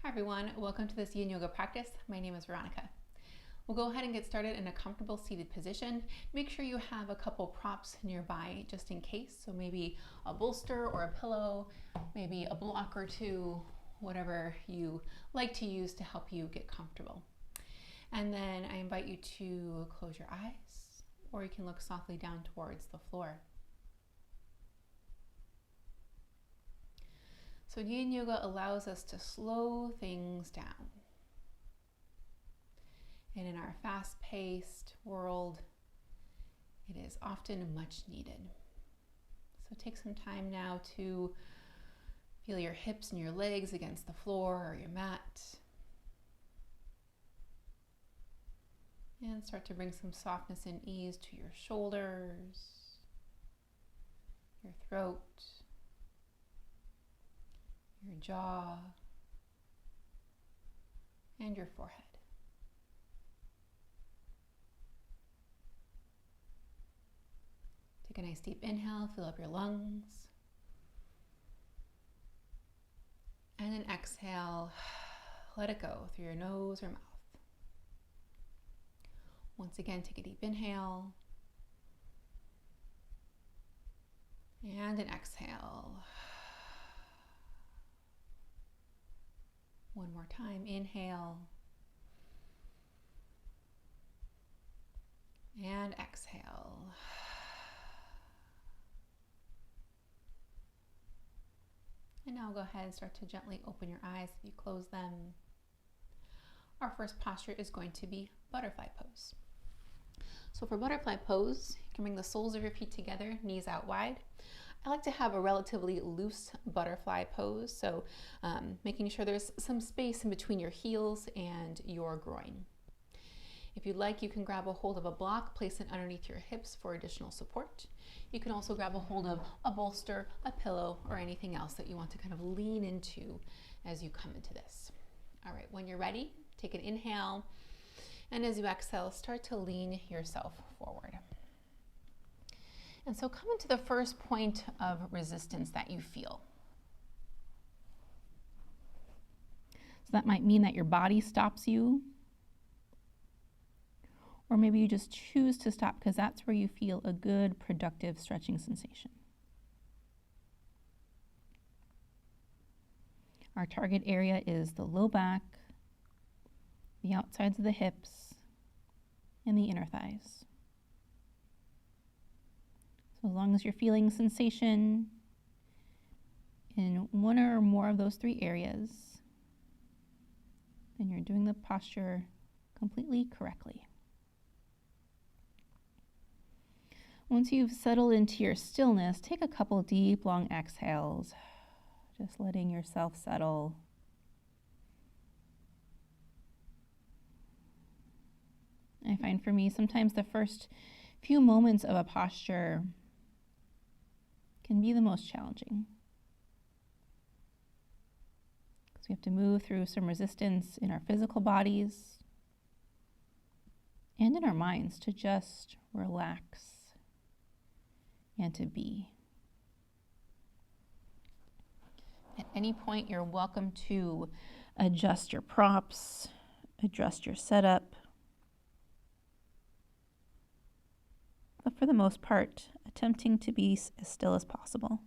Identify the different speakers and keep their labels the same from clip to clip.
Speaker 1: Hi everyone, welcome to this Yin Yoga practice. My name is Veronica. We'll go ahead and get started in a comfortable seated position. Make sure you have a couple props nearby just in case. So maybe a bolster or a pillow, maybe a block or two, whatever you like to use to help you get comfortable. And then I invite you to close your eyes, or you can look softly down towards the floor. So Yin Yoga allows us to slow things down. And in our fast-paced world, it is often much needed. So take some time now to feel your hips and your legs against the floor or your mat. And start to bring some softness and ease to your shoulders, your throat, your jaw, and your forehead. Take a nice deep inhale, fill up your lungs. And then exhale, let it go through your nose or mouth. Once again, take a deep inhale. And an exhale. One more time, inhale. And exhale. And now go ahead and start to gently open your eyes if you close them. Our first posture is going to be butterfly pose. So for butterfly pose, you can bring the soles of your feet together, knees out wide. I like to have a relatively loose butterfly pose, so making sure there's some space in between your heels and your groin. If you'd like, you can grab a hold of a block, place it underneath your hips for additional support. You can also grab a hold of a bolster, a pillow, or anything else that you want to kind of lean into as you come into this. All right, when you're ready, take an inhale, and as you exhale, start to lean yourself forward. And so come into the first point of resistance that you feel. So that might mean that your body stops you, or maybe you just choose to stop because that's where you feel a good, productive stretching sensation. Our target area is the low back, the outsides of the hips, and the inner thighs. So as long as you're feeling sensation in one or more of those three areas, then you're doing the posture completely correctly. Once you've settled into your stillness, take a couple deep, long exhales, just letting yourself settle. I find for me, sometimes the first few moments of a posture can be the most challenging, because we have to move through some resistance in our physical bodies and in our minds to just relax and to be. At any point, you're welcome to adjust your props, adjust your setup, but for the most part, attempting to be as still as possible.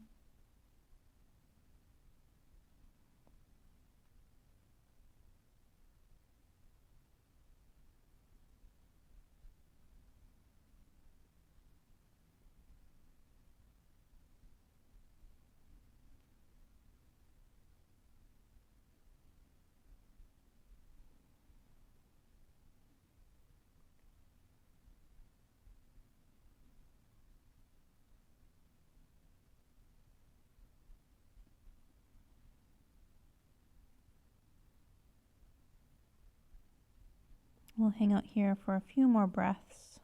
Speaker 1: We'll hang out here for a few more breaths.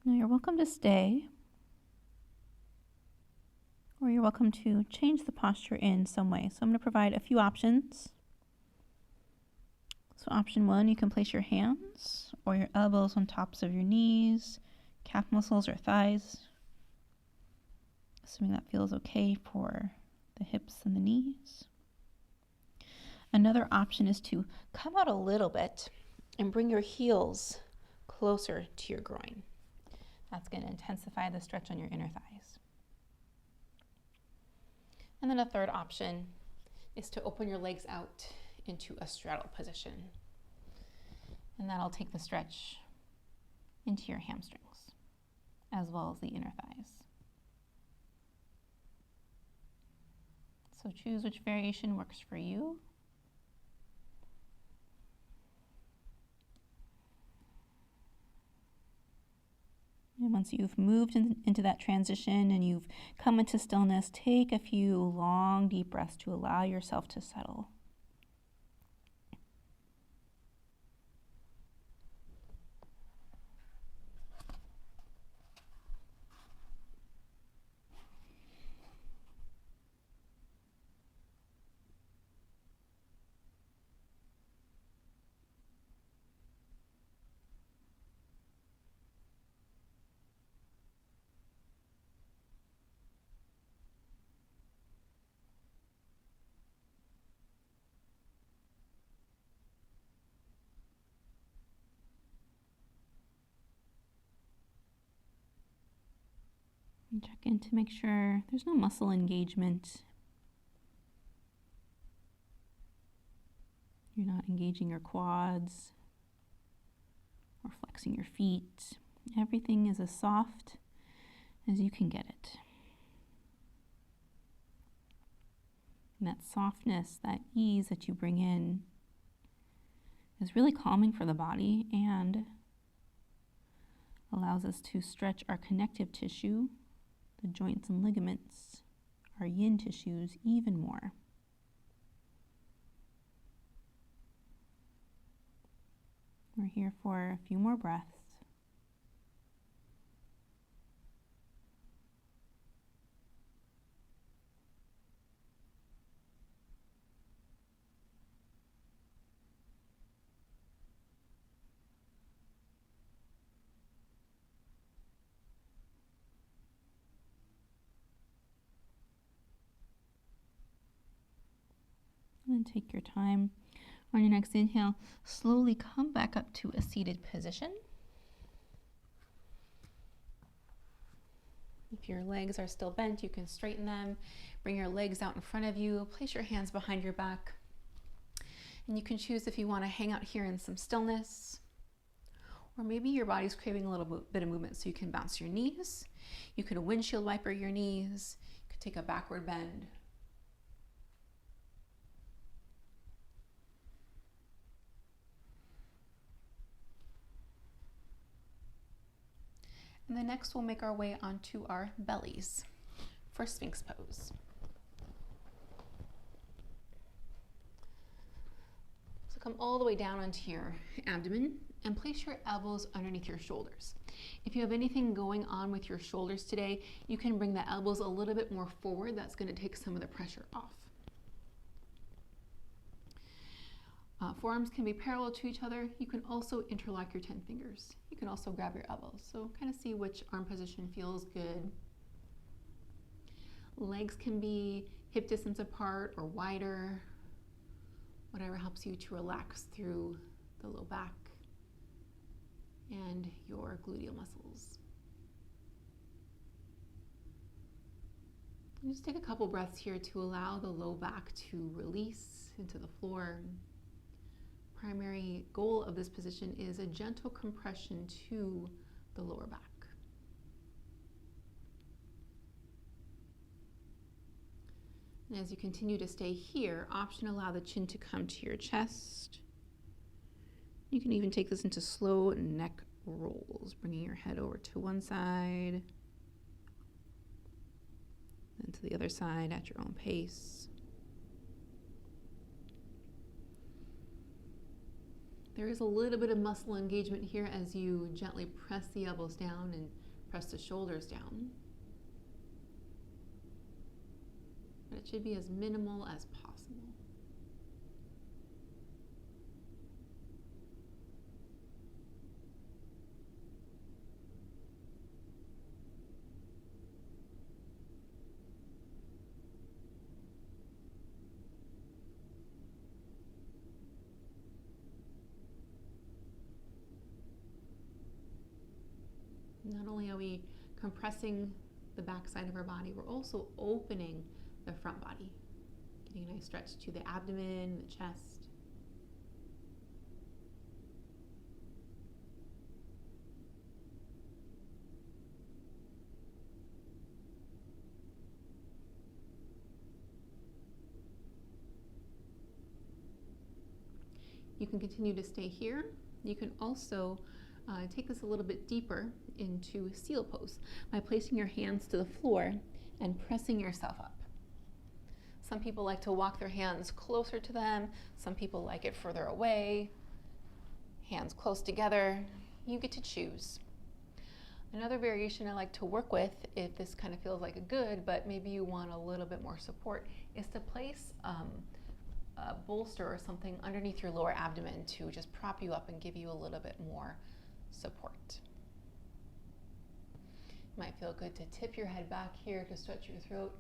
Speaker 1: Now you're welcome to stay.
Speaker 2: or you're welcome to change the posture in some way. So I'm going to provide a few options. So option 1, you can place your hands or your elbows on tops of your knees, calf muscles or thighs, assuming that feels okay for the hips and the knees. Another option is to come out a little bit and bring your heels closer to your groin. That's going to intensify the stretch on your inner thighs. And then a third option is to open your legs out into a straddle position. And that'll take the stretch into your hamstrings, as well as the inner thighs. So choose which variation works for you. And once you've moved into that transition and you've come into stillness, take a few long, deep breaths to allow yourself to settle. And check in to make sure there's no muscle engagement. You're not engaging your quads or flexing your feet. Everything is as soft as you can get it. And that softness, that ease that you bring in is really calming for the body and allows us to stretch our connective tissue, the joints and ligaments, our yin tissues even more. We're here for a few more breaths. And then take your time. On your next inhale, slowly come back up to a seated position. If your legs are still bent, you can straighten them. Bring your legs out in front of you. Place your hands behind your back. And you can choose if you want to hang out here in some stillness, or maybe your body's craving a little bit of movement, so you can bounce your knees. You could windshield wiper your knees. You could take a backward bend. And then next we'll make our way onto our bellies for sphinx pose. So come all the way down onto your abdomen and place your elbows underneath your shoulders. If you have anything going on with your shoulders today, you can bring the elbows a little bit more forward. That's going to take some of the pressure off. Forearms can be parallel to each other. You can also interlock your 10 fingers. You can also grab your elbows. So kind of see which arm position feels good. Legs can be hip distance apart or wider. Whatever helps you to relax through the low back and your gluteal muscles. And just take a couple breaths here to allow the low back to release into the floor. Primary goal of this position is a gentle compression to the lower back. And as you continue to stay here, option allow the chin to come to your chest. You can even take this into slow neck rolls, bringing your head over to one side, then to the other side at your own pace. There is a little bit of muscle engagement here as you gently press the elbows down and press the shoulders down. but it should be as minimal as possible. Not only are we compressing the back side of our body, we're also opening the front body, getting a nice stretch to the abdomen, the chest. You can continue to stay here. You can also take this a little bit deeper into seal pose by placing your hands to the floor and pressing yourself up. Some people like to walk their hands closer to them. Some people like it further away. Hands close together. You get to choose. Another variation I like to work with, if this kind of feels like a good, but maybe you want a little bit more support, is to place a bolster or something underneath your lower abdomen to just prop you up and give you a little bit more support. It might feel good to tip your head back here to stretch your throat,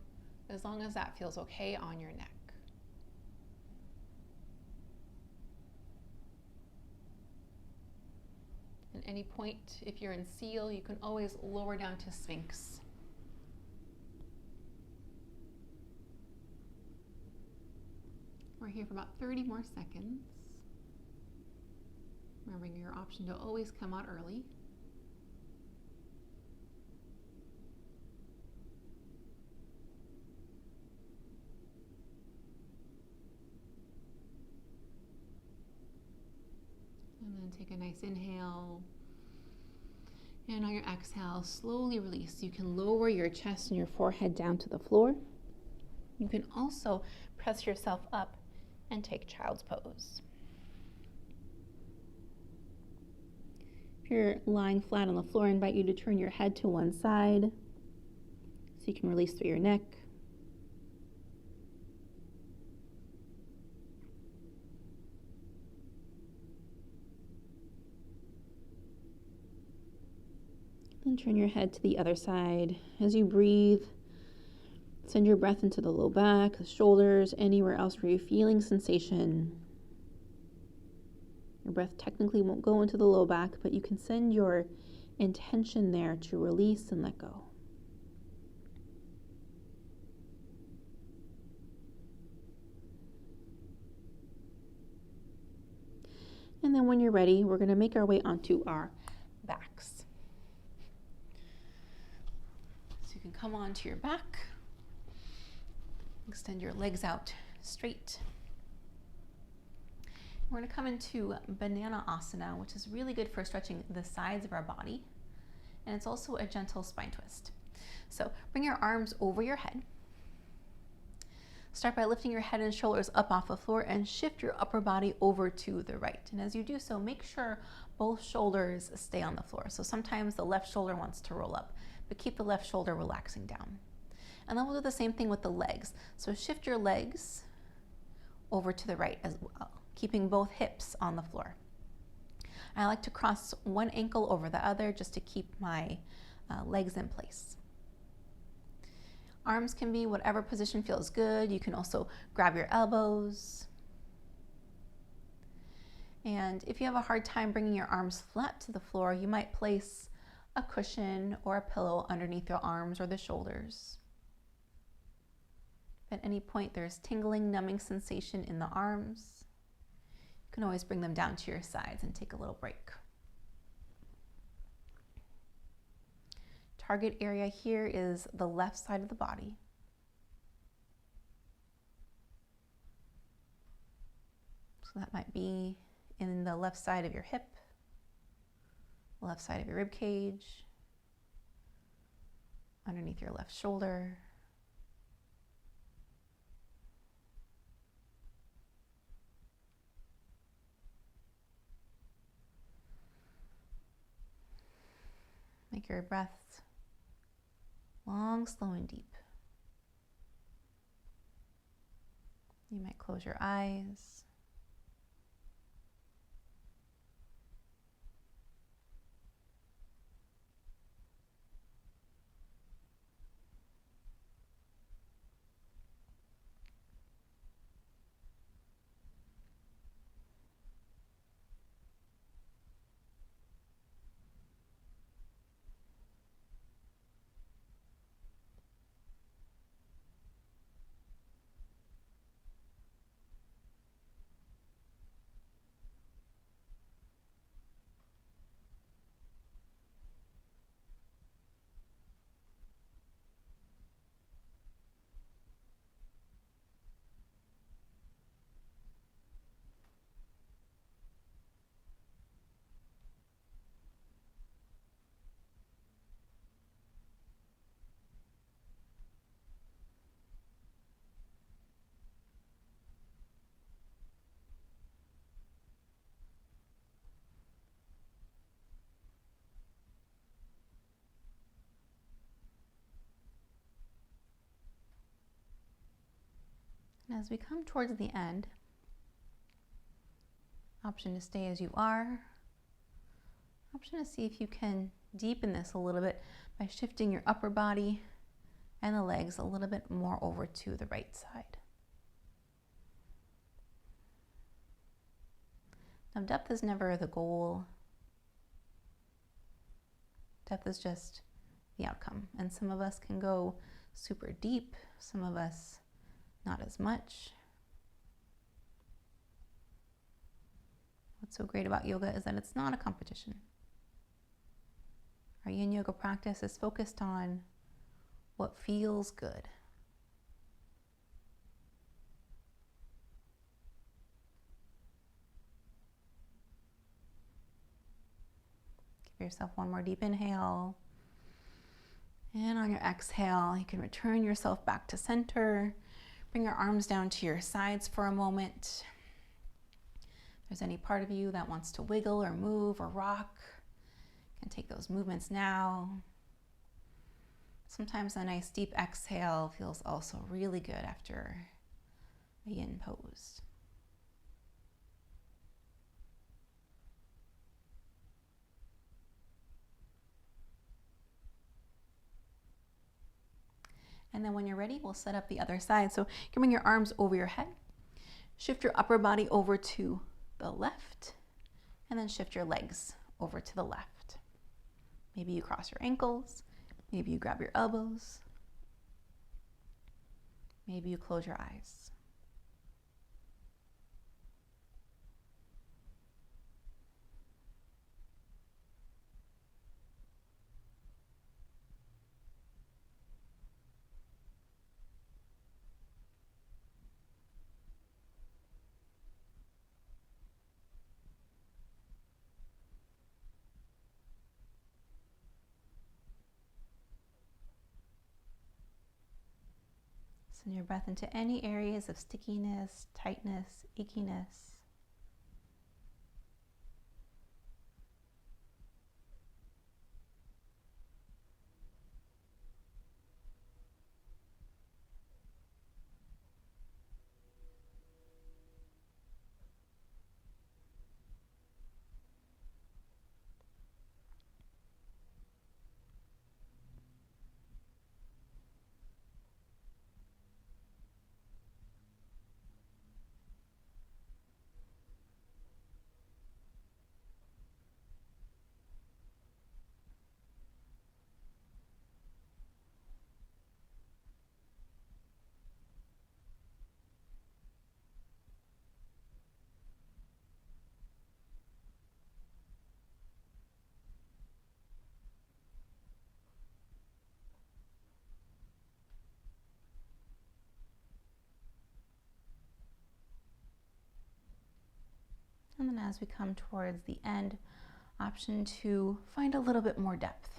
Speaker 2: as long as that feels okay on your neck. At any point, if you're in seal, you can always lower down to sphinx. We're here for about 30 more seconds. Remembering your option to always come out early. And then take a nice inhale. And on your exhale, slowly release. You can lower your chest and your forehead down to the floor. You can also press yourself up and take child's pose. If you're lying flat on the floor, I invite you to turn your head to one side so you can release through your neck. Then turn your head to the other side. As you breathe, send your breath into the low back, the shoulders, anywhere else where you're feeling sensation. Your breath technically won't go into the low back, but you can send your intention there to release and let go. And then when you're ready, we're going to make our way onto our backs. So you can come onto your back. Extend your legs out straight. We're going to come into banana asana, which is really good for stretching the sides of our body. And it's also a gentle spine twist. So bring your arms over your head. Start by lifting your head and shoulders up off the floor and shift your upper body over to the right. And as you do so, make sure both shoulders stay on the floor. So sometimes the left shoulder wants to roll up, but keep the left shoulder relaxing down. And then we'll do the same thing with the legs. So shift your legs over to the right as well, keeping both hips on the floor. I like to cross one ankle over the other just to keep my legs in place. Arms can be whatever position feels good. You can also grab your elbows. And if you have a hard time bringing your arms flat to the floor, you might place a cushion or a pillow underneath your arms or the shoulders. If at any point there's tingling, numbing sensation in the arms, you can always bring them down to your sides and take a little break. Target area here is the left side of the body. So that might be in the left side of your hip, left side of your rib cage, underneath your left shoulder. Make your breath long, slow, and deep. You might close your eyes. And as we come towards the end, option to stay as you are. Option to see if you can deepen this a little bit by shifting your upper body and the legs a little bit more over to the right side. Now, depth is never the goal. Depth is just the outcome. And some of us can go super deep, some of us not as much. What's so great about yoga is that it's not a competition. Our Yin Yoga practice is focused on what feels good. Give yourself one more deep inhale. And on your exhale, you can return yourself back to center. Bring your arms down to your sides for a moment. If there's any part of you that wants to wiggle or move or rock, you can take those movements now. Sometimes a nice deep exhale feels also really good after a yin pose. And then when you're ready, we'll set up the other side. So you can bring your arms over your head, shift your upper body over to the left, and then shift your legs over to the left. Maybe you cross your ankles, maybe you grab your elbows, maybe you close your eyes. Send your breath into any areas of stickiness, tightness, achiness. And then as we come towards the end, option to find a little bit more depth.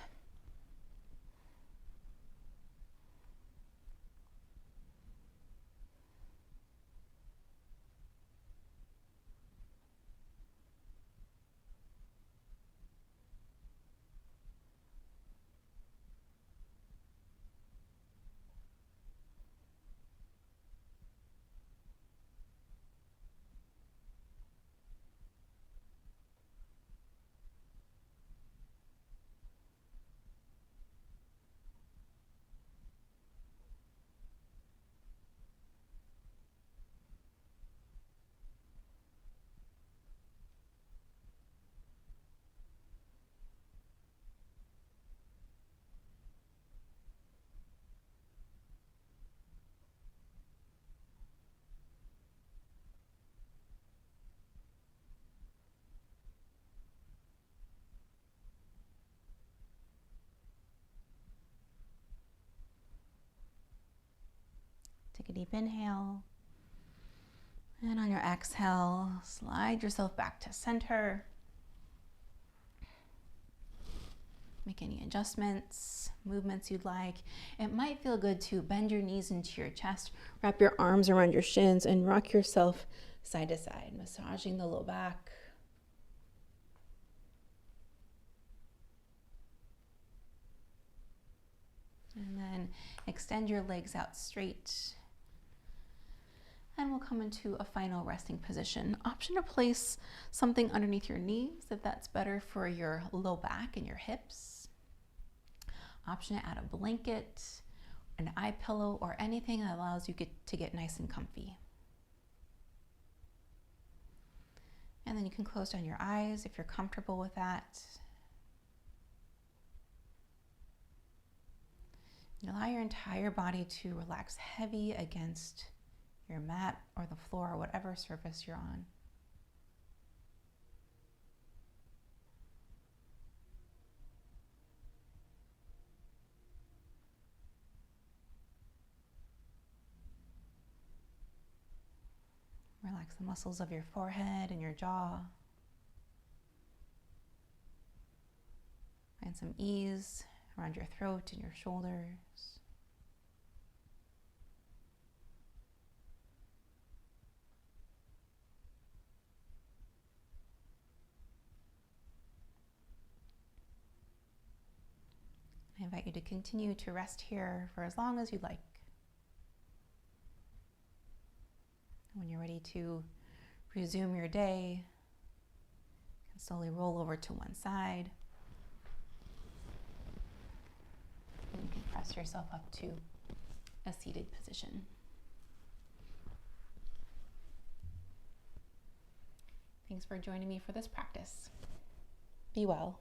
Speaker 2: deep inhale. And on your exhale, slide yourself back to center. Make any adjustments, movements you'd like. It might feel good to bend your knees into your chest, wrap your arms around your shins, and rock yourself side to side, massaging the low back. And then extend your legs out straight. And we'll come into a final resting position. Option to place something underneath your knees if that's better for your low back and your hips. Option to add a blanket, an eye pillow, or anything that allows you to get nice and comfy. And then you can close down your eyes if you're comfortable with that. And allow your entire body to relax heavy against your mat or the floor or whatever surface you're on. Relax the muscles of your forehead and your jaw. Find some ease around your throat and your shoulders. I invite you to continue to rest here for as long as you'd like. When you're ready to resume your day, you can slowly roll over to one side. And you can press yourself up to a seated position. Thanks for joining me for this practice. Be well.